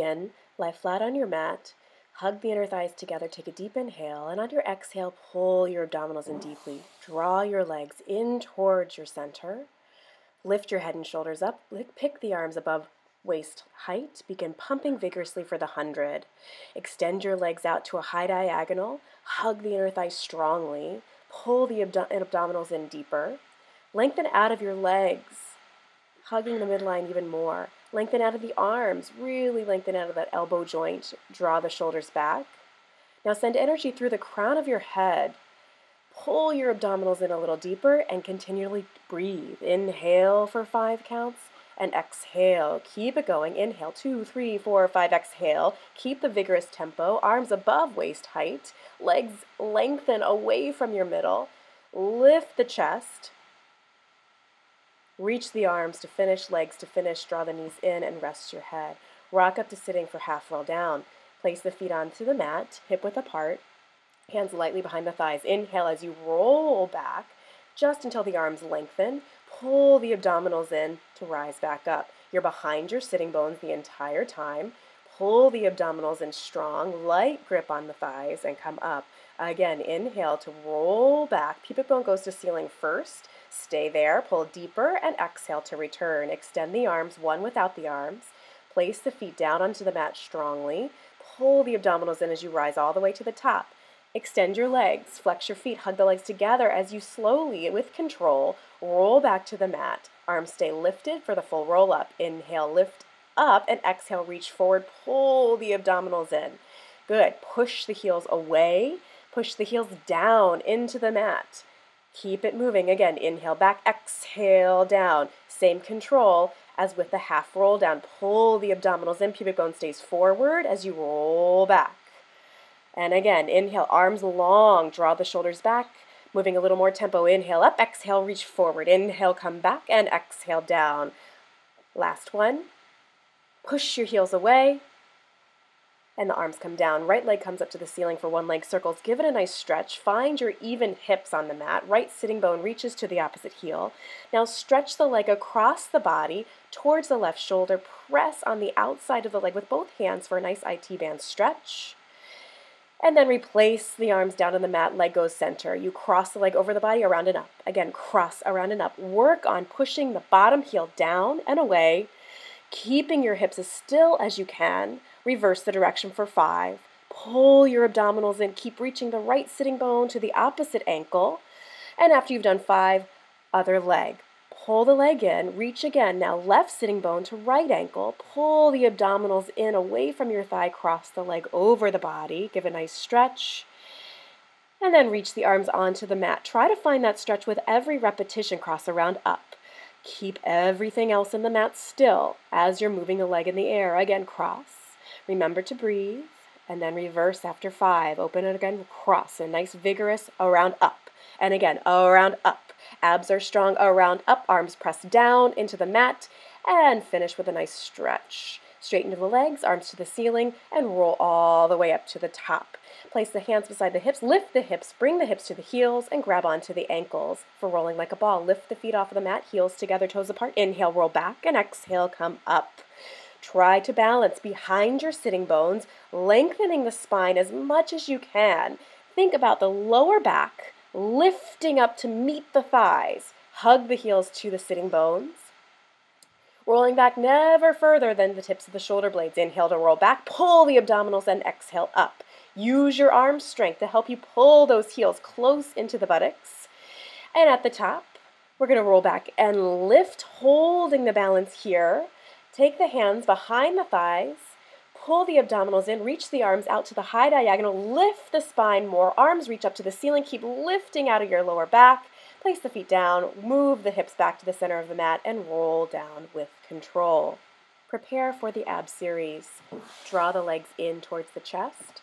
in, lie flat on your mat, hug the inner thighs together, take a deep inhale, and on your exhale, pull your abdominals in deeply. Draw your legs in towards your center. Lift your head and shoulders up. Pick the arms above waist height. Begin pumping vigorously for the 100. Extend your legs out to a high diagonal. Hug the inner thighs strongly. Pull the abdominals in deeper. Lengthen out of your legs, hugging the midline even more. Lengthen out of the arms. Really lengthen out of that elbow joint. Draw the shoulders back. Now send energy through the crown of your head. Pull your abdominals in a little deeper and continually breathe. Inhale for 5 counts and exhale. Keep it going. Inhale, 2, 3, 4, 5, exhale. Keep the vigorous tempo. Arms above waist height. Legs lengthen away from your middle. Lift the chest. Reach the arms to finish, legs to finish. Draw the knees in and rest your head. Rock up to sitting for half roll down. Place the feet onto the mat, hip width apart. Hands lightly behind the thighs. Inhale as you roll back just until the arms lengthen. Pull the abdominals in to rise back up. You're behind your sitting bones the entire time. Pull the abdominals in strong, light grip on the thighs and come up. Again, inhale to roll back. Pubic bone goes to ceiling first. Stay there. Pull deeper and exhale to return. Extend the arms, one without the arms. Place the feet down onto the mat strongly. Pull the abdominals in as you rise all the way to the top. Extend your legs, flex your feet, hug the legs together as you slowly, with control, roll back to the mat. Arms stay lifted for the full roll up. Inhale, lift up, and exhale, reach forward, pull the abdominals in. Good. Push the heels away, push the heels down into the mat. Keep it moving. Again, inhale back, exhale down. Same control as with the half roll down. Pull the abdominals in, pubic bone stays forward as you roll back. And again, inhale, arms long, draw the shoulders back, moving a little more tempo. Inhale up, exhale, reach forward. Inhale, come back, and exhale down. Last one. Push your heels away, and the arms come down. Right leg comes up to the ceiling for one leg circles. Give it a nice stretch. Find your even hips on the mat. Right sitting bone reaches to the opposite heel. Now stretch the leg across the body towards the left shoulder. Press on the outside of the leg with both hands for a nice IT band stretch. And then replace the arms down on the mat, leg goes center. You cross the leg over the body, around and up. Again, cross, around and up. Work on pushing the bottom heel down and away, keeping your hips as still as you can. Reverse the direction for 5. Pull your abdominals in. Keep reaching the right sitting bone to the opposite ankle. And after you've done 5, other leg. Pull the leg in, reach again. Now left sitting bone to right ankle. Pull the abdominals in away from your thigh. Cross the leg over the body. Give a nice stretch. And then reach the arms onto the mat. Try to find that stretch with every repetition. Cross around up. Keep everything else in the mat still as you're moving the leg in the air. Again, cross. Remember to breathe. And then reverse after 5. Open it again, cross. A nice vigorous around up. And again, around up. Abs are strong, around up, arms press down into the mat, and finish with a nice stretch. Straighten the legs, arms to the ceiling, and roll all the way up to the top. Place the hands beside the hips, lift the hips, bring the hips to the heels, and grab onto the ankles for rolling like a ball. Lift the feet off of the mat, heels together, toes apart. Inhale, roll back, and exhale, come up. Try to balance behind your sitting bones, lengthening the spine as much as you can. Think about the lower back, lifting up to meet the thighs. Hug the heels to the sitting bones. Rolling back never further than the tips of the shoulder blades. Inhale to roll back, pull the abdominals, and exhale up. Use your arm strength to help you pull those heels close into the buttocks. And at the top, we're going to roll back and lift, holding the balance here. Take the hands behind the thighs. Pull the abdominals in, reach the arms out to the high diagonal, lift the spine more, arms reach up to the ceiling, keep lifting out of your lower back, place the feet down, move the hips back to the center of the mat, and roll down with control. Prepare for the ab series. Draw the legs in towards the chest,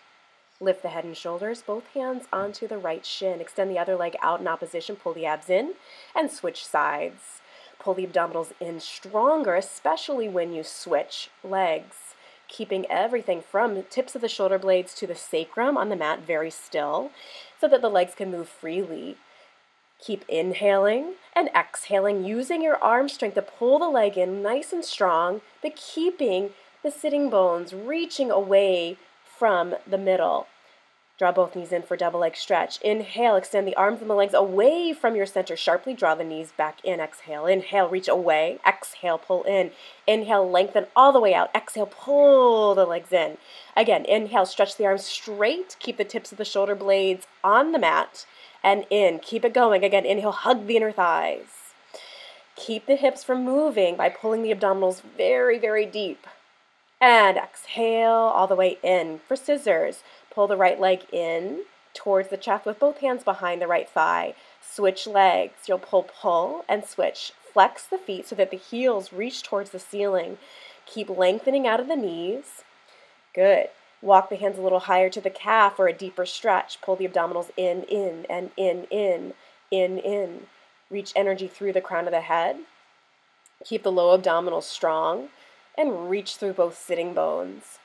lift the head and shoulders, both hands onto the right shin, extend the other leg out in opposition, pull the abs in, and switch sides. Pull the abdominals in stronger, especially when you switch legs. Keeping everything from the tips of the shoulder blades to the sacrum on the mat very still so that the legs can move freely. Keep inhaling and exhaling, using your arm strength to pull the leg in nice and strong, but keeping the sitting bones reaching away from the middle. Draw both knees in for double leg stretch. Inhale, extend the arms and the legs away from your center. Sharply draw the knees back in. Exhale, inhale, reach away. Exhale, pull in. Inhale, lengthen all the way out. Exhale, pull the legs in. Again, inhale, stretch the arms straight. Keep the tips of the shoulder blades on the mat. And in. Keep it going. Again, inhale, hug the inner thighs. Keep the hips from moving by pulling the abdominals very, very deep. And exhale all the way in for scissors. Pull the right leg in towards the chest with both hands behind the right thigh. Switch legs. You'll pull, and switch. Flex the feet so that the heels reach towards the ceiling. Keep lengthening out of the knees. Good. Walk the hands a little higher to the calf for a deeper stretch. Pull the abdominals in, and in. Reach energy through the crown of the head. Keep the low abdominals strong, and reach through both sitting bones.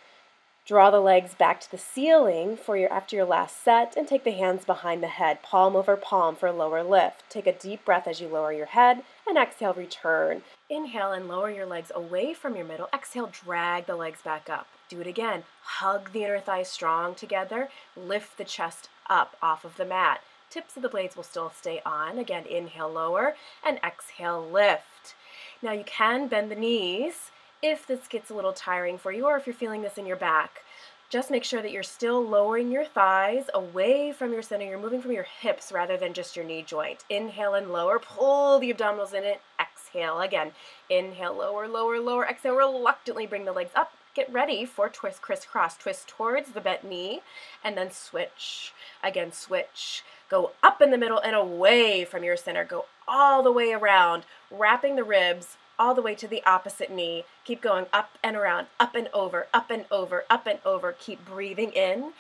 Draw the legs back to the ceiling after your last set, and take the hands behind the head, palm over palm for a lower lift. Take a deep breath as you lower your head, and exhale, return. Inhale and lower your legs away from your middle. Exhale, drag the legs back up. Do it again. Hug the inner thighs strong together. Lift the chest up off of the mat. Tips of the blades will still stay on. Again, inhale, lower, and exhale, lift. Now you can bend the knees if this gets a little tiring for you, or if you're feeling this in your back. Just make sure that you're still lowering your thighs away from your center. You're moving from your hips rather than just your knee joint. Inhale and lower. Pull the abdominals in it. Exhale again. Inhale, lower, lower, lower. Exhale, reluctantly bring the legs up. Get ready for twist, crisscross. Twist towards the bent knee, and then switch. Again, switch. Go up in the middle and away from your center. Go all the way around, wrapping the ribs all the way to the opposite knee. Keep going up and around, up and over, up and over, up and over. Keep breathing in,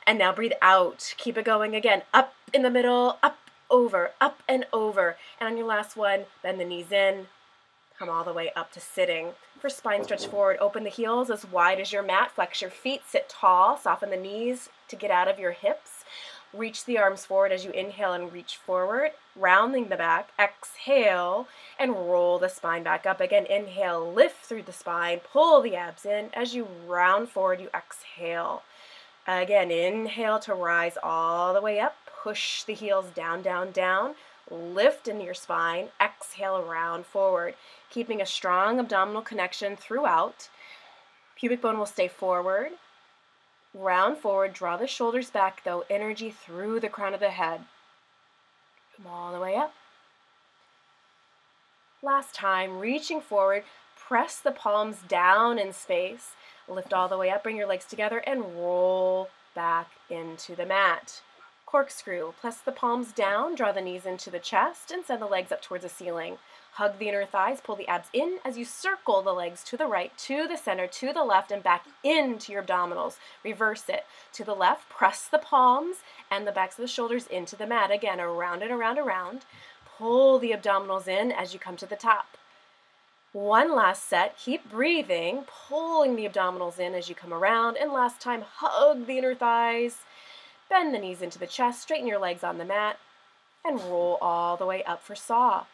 and now breathe out. Keep it going again. Up in the middle, up, over, up and over. And on your last one, bend the knees in. Come all the way up to sitting. For spine stretch forward, open the heels as wide as your mat. Flex your feet, sit tall, soften the knees to get out of your hips. Reach the arms forward as you inhale and reach forward, rounding the back. Exhale and roll the spine back up. Again, inhale, lift through the spine, pull the abs in. As you round forward, you exhale. Again, inhale to rise all the way up. Push the heels down, down, down. Lift into your spine. Exhale, round forward. Keeping a strong abdominal connection throughout. Pubic bone will stay forward. Round forward, draw the shoulders back though, energy through the crown of the head. Come all the way up. Last time, reaching forward, press the palms down in space, lift all the way up, bring your legs together, and roll back into the mat. Corkscrew, press the palms down, draw the knees into the chest, and send the legs up towards the ceiling. Hug the inner thighs, pull the abs in as you circle the legs to the right, to the center, to the left, and back into your abdominals. Reverse it. To the left, press the palms and the backs of the shoulders into the mat. Again, around and around, around. Pull the abdominals in as you come to the top. One last set. Keep breathing, pulling the abdominals in as you come around. And last time, hug the inner thighs. Bend the knees into the chest, straighten your legs on the mat, and roll all the way up for saw.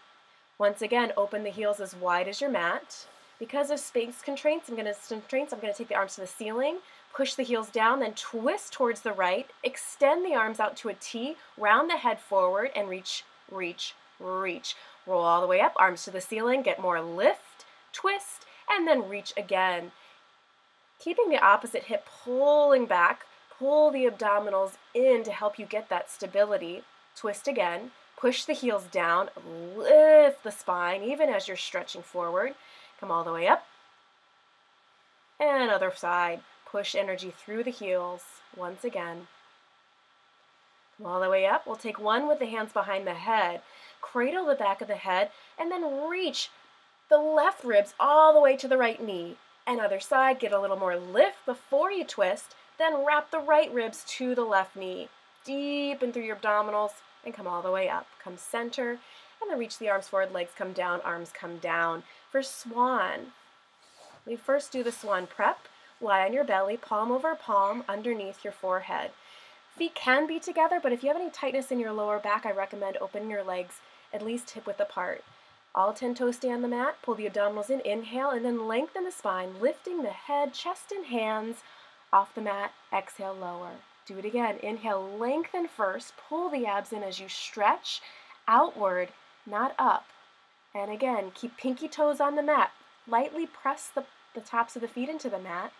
Once again, open the heels as wide as your mat. Because of space constraints, I'm going to take the arms to the ceiling, push the heels down, then twist towards the right, extend the arms out to a T, round the head forward, and reach, reach, reach. Roll all the way up, arms to the ceiling, get more lift, twist, and then reach again. Keeping the opposite hip pulling back, pull the abdominals in to help you get that stability. Twist again. Push the heels down, lift the spine even as you're stretching forward. Come all the way up. And other side. Push energy through the heels once again. Come all the way up. We'll take one with the hands behind the head. Cradle the back of the head and then reach the left ribs all the way to the right knee. And other side, get a little more lift before you twist. Then wrap the right ribs to the left knee. Deepen through your abdominals. And come all the way up. Come center, and then reach the arms forward, legs come down, arms come down. For swan, we first do the swan prep. Lie on your belly, palm over palm, underneath your forehead. Feet can be together, but if you have any tightness in your lower back, I recommend opening your legs at least hip width apart. All 10 toes stay on the mat. Pull the abdominals in, inhale, and then lengthen the spine, lifting the head, chest, and hands off the mat. Exhale, lower. Do it again. Inhale, lengthen first. Pull the abs in as you stretch outward, not up. And again, keep pinky toes on the mat. Lightly press the tops of the feet into the mat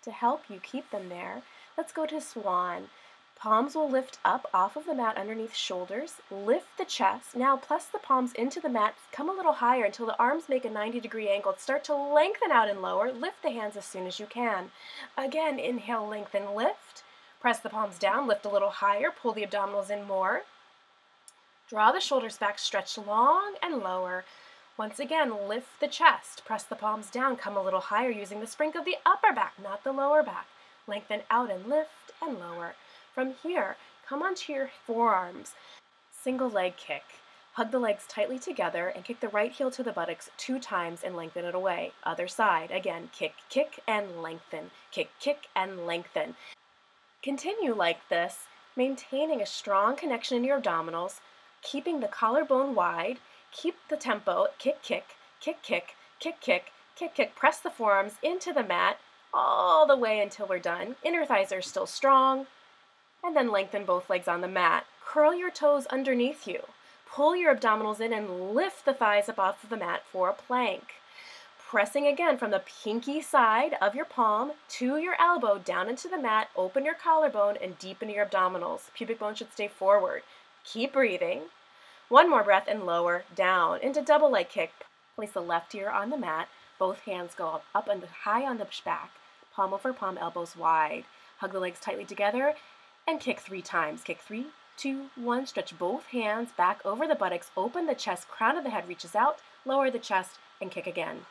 to help you keep them there. Let's go to swan. Palms will lift up off of the mat underneath shoulders. Lift the chest. Now press the palms into the mat. Come a little higher until the arms make a 90-degree angle. Start to lengthen out and lower. Lift the hands as soon as you can. Again, inhale, lengthen, lift. Press the palms down. Lift a little higher. Pull the abdominals in more. Draw the shoulders back. Stretch long and lower. Once again, lift the chest. Press the palms down. Come a little higher using the spring of the upper back, not the lower back. Lengthen out and lift and lower. From here, come onto your forearms. Single leg kick. Hug the legs tightly together and kick the right heel to the buttocks 2 times and lengthen it away. Other side. Again, kick, kick, and lengthen. Kick, kick, and lengthen. Continue like this, maintaining a strong connection in your abdominals, keeping the collarbone wide. Keep the tempo. Kick, kick, kick, kick, kick, kick, kick, kick. Press the forearms into the mat all the way until we're done. Inner thighs are still strong. And then lengthen both legs on the mat. Curl your toes underneath you. Pull your abdominals in and lift the thighs up off of the mat for a plank. Pressing again from the pinky side of your palm to your elbow down into the mat. Open your collarbone and deepen your abdominals. Pubic bone should stay forward. Keep breathing. One more breath and lower down into double leg kick. Place the left ear on the mat. Both hands go up and high on the back. Palm over palm, elbows wide. Hug the legs tightly together. And kick 3 times. Kick 3, 2, 1. Stretch both hands back over the buttocks. Open the chest. Crown of the head reaches out. Lower the chest and kick again.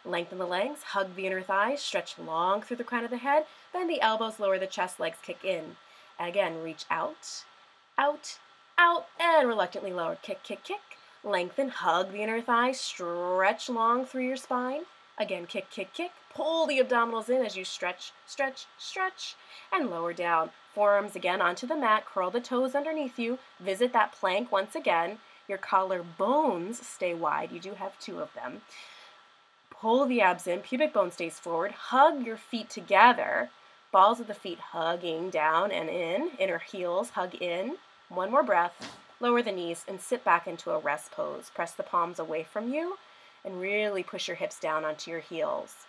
Lengthen the legs. Hug the inner thighs. Stretch long through the crown of the head. Bend the elbows. Lower the chest. Legs kick in. Again, reach out, out, out, and reluctantly lower. Kick, kick, kick. Lengthen. Hug the inner thighs. Stretch long through your spine. Again, kick, kick, kick. Pull the abdominals in as you stretch, stretch, stretch, and lower down. Forearms again onto the mat. Curl the toes underneath you. Visit that plank once again. Your collarbones stay wide. You do have 2 of them. Pull the abs in. Pubic bone stays forward. Hug your feet together. Balls of the feet hugging down and in. Inner heels hug in. One more breath. Lower the knees and sit back into a rest pose. Press the palms away from you and really push your hips down onto your heels.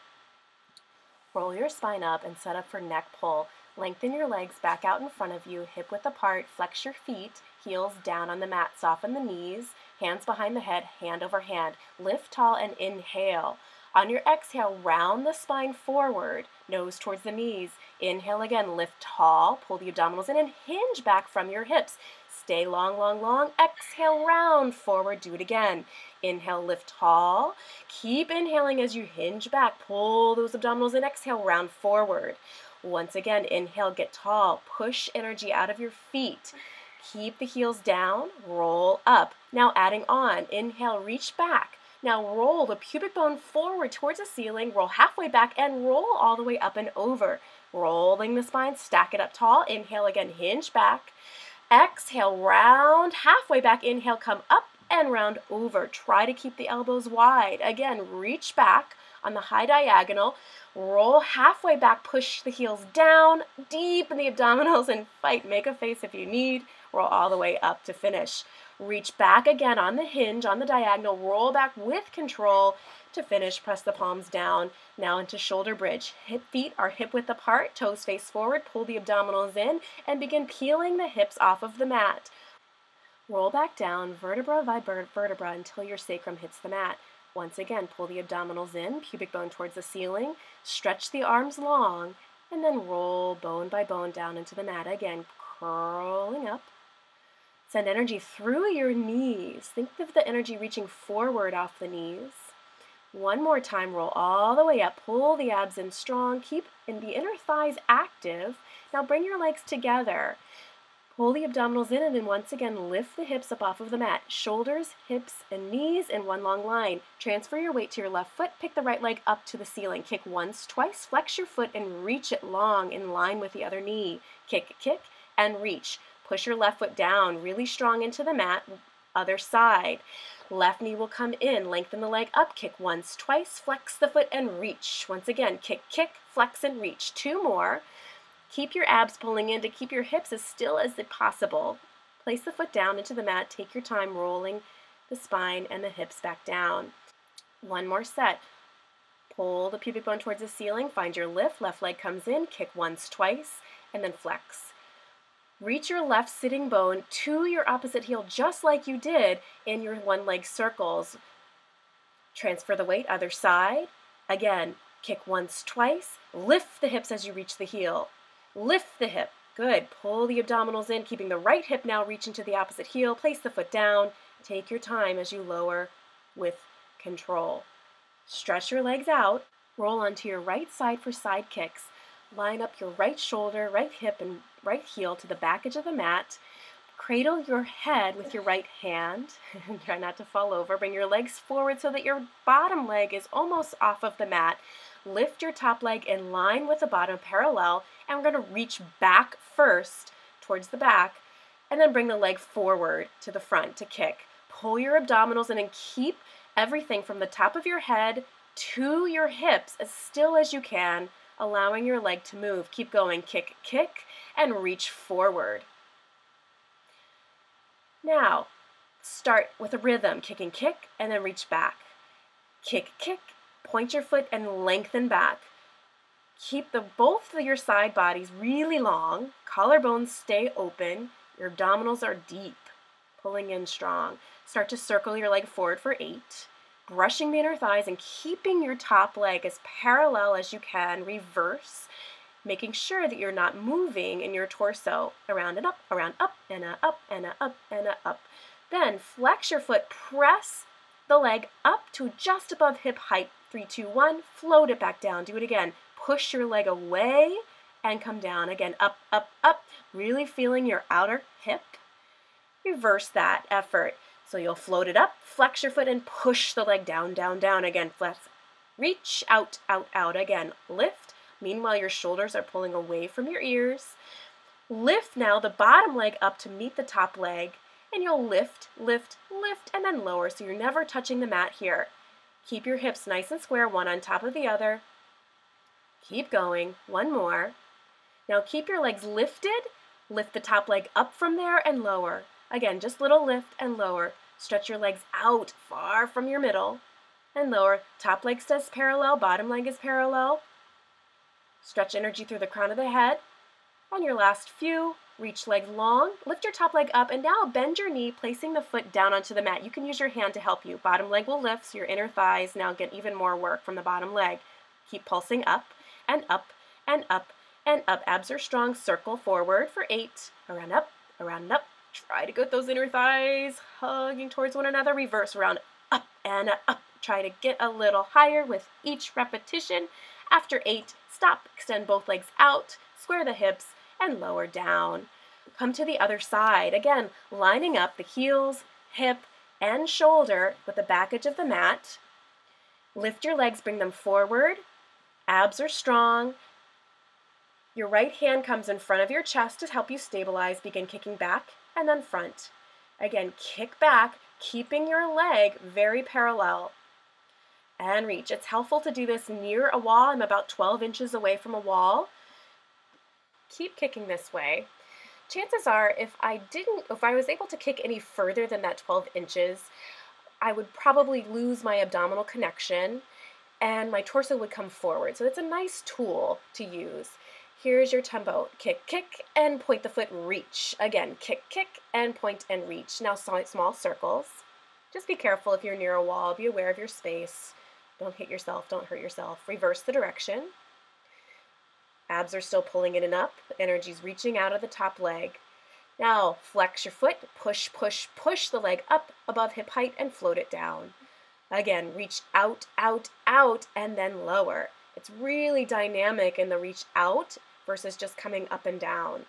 Roll your spine up and set up for neck pull. Lengthen your legs back out in front of you, hip width apart. Flex your feet, heels down on the mat. Soften the knees, hands behind the head, hand over hand. Lift tall and inhale. On your exhale, round the spine forward, nose towards the knees. Inhale again, lift tall, pull the abdominals in and hinge back from your hips. Stay long, long, long. Exhale, round forward. Do it again. Inhale, lift tall. Keep inhaling as you hinge back. Pull those abdominals in. Exhale, round forward. Once again, inhale, get tall. Push energy out of your feet. Keep the heels down. Roll up. Now adding on. Inhale, reach back. Now roll the pubic bone forward towards the ceiling. Roll halfway back and roll all the way up and over. Rolling the spine. Stack it up tall. Inhale again, hinge back. Exhale, round halfway back. Inhale, come up and round over. Try to keep the elbows wide. Again, reach back on the high diagonal. Roll halfway back. Push the heels down. Deepen the abdominals and fight. Make a face if you need. Roll all the way up to finish. Reach back again on the hinge, on the diagonal. Roll back with control to finish. Press the palms down. Now into shoulder bridge. Feet are hip width apart. Toes face forward. Pull the abdominals in and begin peeling the hips off of the mat. Roll back down, vertebra by vertebra, until your sacrum hits the mat. Once again, pull the abdominals in, pubic bone towards the ceiling. Stretch the arms long, and then roll bone by bone down into the mat. Again, curling up. Send energy through your knees. Think of the energy reaching forward off the knees. One more time, roll all the way up. Pull the abs in strong. Keep the inner thighs active. Now bring your legs together. Pull the abdominals in and then once again lift the hips up off of the mat. Shoulders, hips, and knees in one long line. Transfer your weight to your left foot. Pick the right leg up to the ceiling. Kick once, twice. Flex your foot and reach it long in line with the other knee. Kick, kick, and reach. Push your left foot down really strong into the mat. Other side. Left knee will come in, lengthen the leg up, kick once, twice, flex the foot and reach. Once again, kick, kick, flex and reach. 2 more. Keep your abs pulling in to keep your hips as still as possible. Place the foot down into the mat, take your time rolling the spine and the hips back down. 1 more set. Pull the pubic bone towards the ceiling, find your lift, left leg comes in, kick once, twice, and then flex. Reach your left sitting bone to your opposite heel just like you did in your 1 leg circles. Transfer the weight, other side. Again, kick once, twice, lift the hips as you reach the heel. Lift the hip, good. Pull the abdominals in, keeping the right hip now reaching to the opposite heel. Place the foot down. Take your time as you lower with control. Stretch your legs out, roll onto your right side for side kicks. Line up your right shoulder, right hip, and right heel to the back edge of the mat. Cradle your head with your right hand. Try not to fall over. Bring your legs forward so that your bottom leg is almost off of the mat. Lift your top leg in line with the bottom parallel, and we're going to reach back first towards the back, and then bring the leg forward to the front to kick. Pull your abdominals in and keep everything from the top of your head to your hips as still as you can, allowing your leg to move. Keep going. Kick, kick, and reach forward. Now, start with a rhythm. Kick and kick, and then reach back. Kick, kick, point your foot and lengthen back. Keep both of your side bodies really long. Collarbones stay open. Your abdominals are deep, pulling in strong. Start to circle your leg forward for 8. Brushing the inner thighs and keeping your top leg as parallel as you can. Reverse, making sure that you're not moving in your torso. Around and up, and a up, and a up, and a up. Then flex your foot, press the leg up to just above hip height. 3, 2, 1, float it back down. Do it again. Push your leg away and come down. Again, up, up, up. Really feeling your outer hip. Reverse that effort. So you'll float it up, flex your foot, and push the leg down, down, down. Again, flex. Reach, out, out, out. Again, lift. Meanwhile, your shoulders are pulling away from your ears. Lift now the bottom leg up to meet the top leg, and you'll lift, lift, lift, and then lower, so you're never touching the mat here. Keep your hips nice and square, one on top of the other. Keep going. 1 more. Now keep your legs lifted. Lift the top leg up from there and lower. Again, just little lift and lower. Stretch your legs out far from your middle and lower. Top leg stays parallel, bottom leg is parallel. Stretch energy through the crown of the head. On your last few, reach leg long, lift your top leg up, and now bend your knee, placing the foot down onto the mat. You can use your hand to help you. Bottom leg will lift, so your inner thighs now get even more work from the bottom leg. Keep pulsing up and up and up and up. Abs are strong. Circle forward for 8. Around up, around and up. Try to get those inner thighs hugging towards one another. Reverse around, up and up. Try to get a little higher with each repetition. After 8, stop, extend both legs out, square the hips, and lower down. Come to the other side. Again, lining up the heels, hip, and shoulder with the back edge of the mat. Lift your legs, bring them forward. Abs are strong. Your right hand comes in front of your chest to help you stabilize. Begin kicking back and then front. Again, kick back, keeping your leg very parallel. And reach. It's helpful to do this near a wall. I'm about 12 inches away from a wall. Keep kicking this way. Chances are if I was able to kick any further than that 12 inches, I would probably lose my abdominal connection and my torso would come forward. So it's a nice tool to use. Here's your tempo. Kick, kick, and point the foot, reach. Again, kick, kick, and point and reach. Now small circles. Just be careful if you're near a wall. Be aware of your space. Don't hit yourself. Don't hurt yourself. Reverse the direction. Abs are still pulling in and up. Energy's reaching out of the top leg. Now flex your foot. Push, push, push the leg up above hip height and float it down. Again, reach out, out, out, and then lower. It's really dynamic in the reach out versus just coming up and down.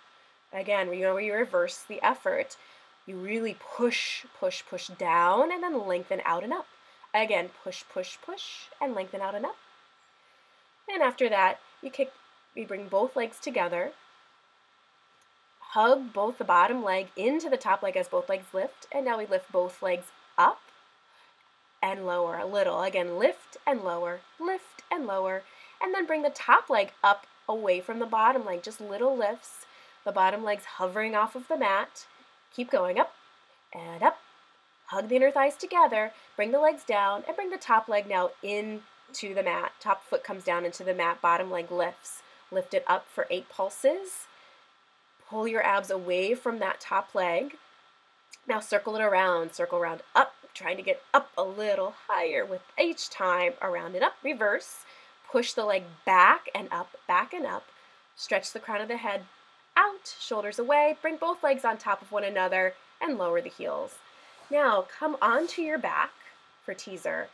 Again, you reverse the effort. You really push, push, push down and then lengthen out and up. Again, push, push, push, and lengthen out and up. And after that, you bring both legs together. Hug both the bottom leg into the top leg as both legs lift, and now we lift both legs up and lower a little. Again, lift and lower, and then bring the top leg up away from the bottom leg, just little lifts. The bottom leg's hovering off of the mat. Keep going up and up. Hug the inner thighs together, bring the legs down, and bring the top leg now into the mat. Top foot comes down into the mat, bottom leg lifts. Lift it up for 8 pulses. Pull your abs away from that top leg. Now circle it around, circle around, up, trying to get up a little higher with each time. Around and up, reverse. Push the leg back and up, back and up. Stretch the crown of the head out, shoulders away. Bring both legs on top of one another and lower the heels. Now come onto your back for teaser.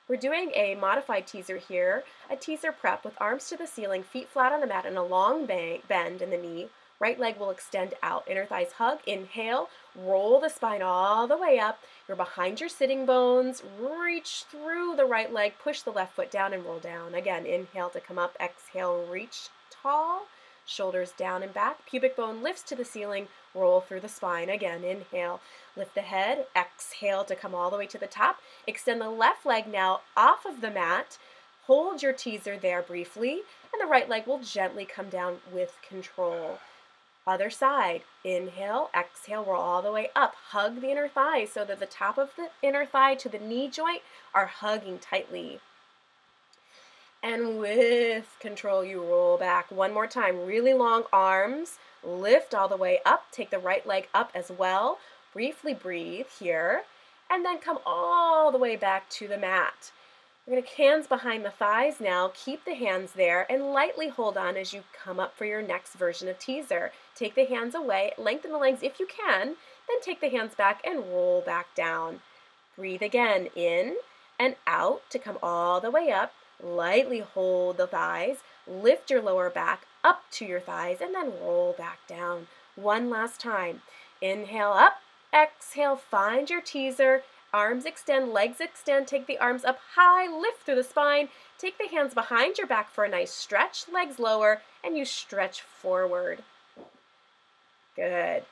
We're doing a modified teaser here, a teaser prep with arms to the ceiling, feet flat on the mat, and a long bend in the knee. Right leg will extend out. Inner thighs hug. Inhale. Roll the spine all the way up. You're behind your sitting bones. Reach through the right leg. Push the left foot down and roll down. Again, inhale to come up. Exhale, reach tall. Shoulders down and back. Pubic bone lifts to the ceiling. Roll through the spine. Again, inhale. Lift the head. Exhale to come all the way to the top. Extend the left leg now off of the mat. Hold your teaser there briefly. And the right leg will gently come down with control. Other side. Inhale, exhale, roll all the way up. Hug the inner thighs so that the top of the inner thigh to the knee joint are hugging tightly. And with control, you roll back. One more time. Really long arms. Lift all the way up. Take the right leg up as well. Briefly breathe here. And then come all the way back to the mat. We're going to hands behind the thighs now. Keep the hands there and lightly hold on as you come up for your next version of teaser. Take the hands away, lengthen the legs if you can, then take the hands back and roll back down. Breathe again, in and out to come all the way up. Lightly hold the thighs, lift your lower back up to your thighs, and then roll back down. One last time. Inhale up, exhale, find your teaser. Arms extend, legs extend, take the arms up high, lift through the spine, take the hands behind your back for a nice stretch, legs lower, and you stretch forward. Good.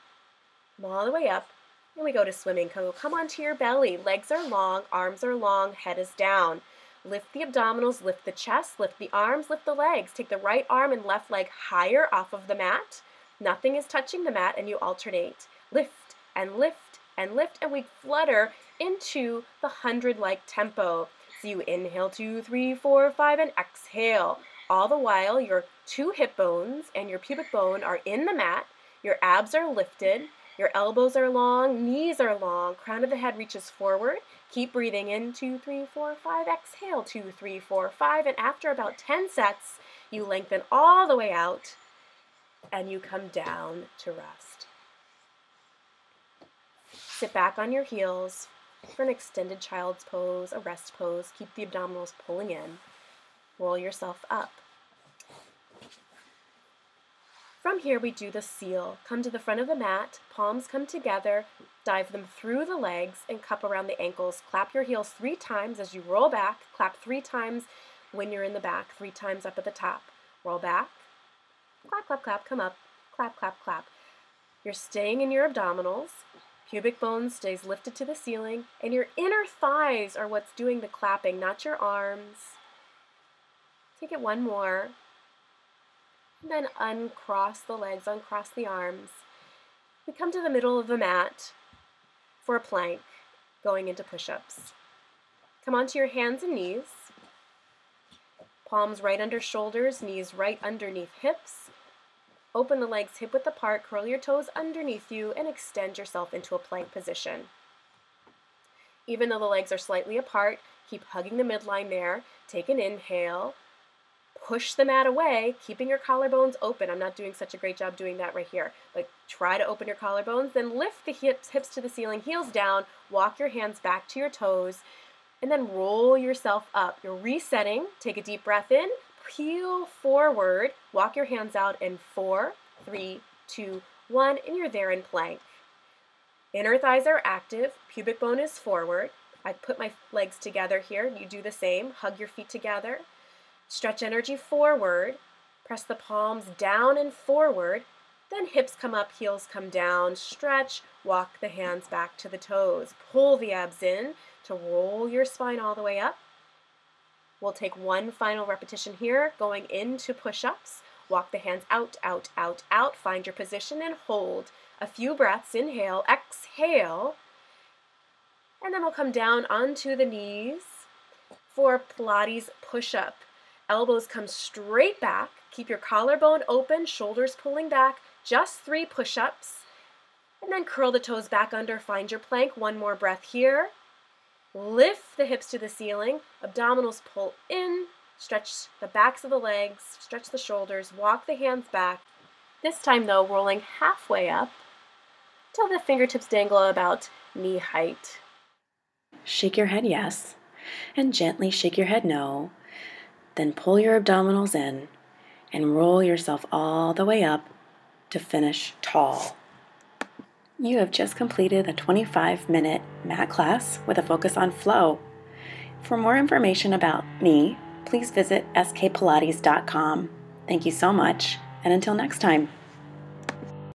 Come all the way up, and we go to swimming. Come onto your belly, legs are long, arms are long, head is down. Lift the abdominals, lift the chest, lift the arms, lift the legs. Take the right arm and left leg higher off of the mat. Nothing is touching the mat, and you alternate. Lift and lift and lift, and we flutter into the 100-like tempo. So you inhale 2, 3, 4, 5, and exhale. All the while, your 2 hip bones and your pubic bone are in the mat. Your abs are lifted. Your elbows are long, knees are long. Crown of the head reaches forward. Keep breathing in, 2, 3, 4, 5. Exhale, 2, 3, 4, 5. And after about 10 sets, you lengthen all the way out, and you come down to rest. Sit back on your heels for an extended child's pose, a rest pose. Keep the abdominals pulling in. Roll yourself up. From here, we do the seal. Come to the front of the mat, palms come together, dive them through the legs, and cup around the ankles. Clap your heels 3 times as you roll back. Clap 3 times when you're in the back, 3 times up at the top. Roll back, clap, clap, clap, come up, clap, clap, clap. You're staying in your abdominals. Pubic bone stays lifted to the ceiling, and your inner thighs are what's doing the clapping, not your arms. Take it one more. And then uncross the legs, uncross the arms. We come to the middle of the mat for a plank, going into push-ups. Come onto your hands and knees. Palms right under shoulders, knees right underneath hips. Open the legs hip-width apart, curl your toes underneath you, and extend yourself into a plank position. Even though the legs are slightly apart, keep hugging the midline there. Take an inhale. Push the mat away, keeping your collarbones open. I'm not doing such a great job doing that right here, but try to open your collarbones. Then lift the hips to the ceiling, heels down, walk your hands back to your toes, and then roll yourself up. You're resetting. Take a deep breath in, peel forward, walk your hands out in 4, 3, 2, 1, and you're there in plank. Inner thighs are active, pubic bone is forward. I put my legs together here. You do the same. Hug your feet together. Stretch energy forward, press the palms down and forward, Then hips come up, heels come down, stretch, walk the hands back to the toes. Pull the abs in to roll your spine all the way up. We'll take one final repetition here, going into push-ups. Walk the hands out, out, out, out. Find your position and hold. A few breaths, inhale, exhale. And then we'll come down onto the knees for Pilates push-up. Elbows come straight back. Keep your collarbone open, shoulders pulling back. Just 3 push-ups. And then curl the toes back under. Find your plank. One more breath here. Lift the hips to the ceiling. Abdominals pull in. Stretch the backs of the legs. Stretch the shoulders. Walk the hands back. This time, though, rolling halfway up till the fingertips dangle about knee height. Shake your head yes, and gently shake your head no. Then pull your abdominals in and roll yourself all the way up to finish tall. You have just completed a 25-minute mat class with a focus on flow. For more information about me, please visit skpilates.com. Thank you so much, and until next time.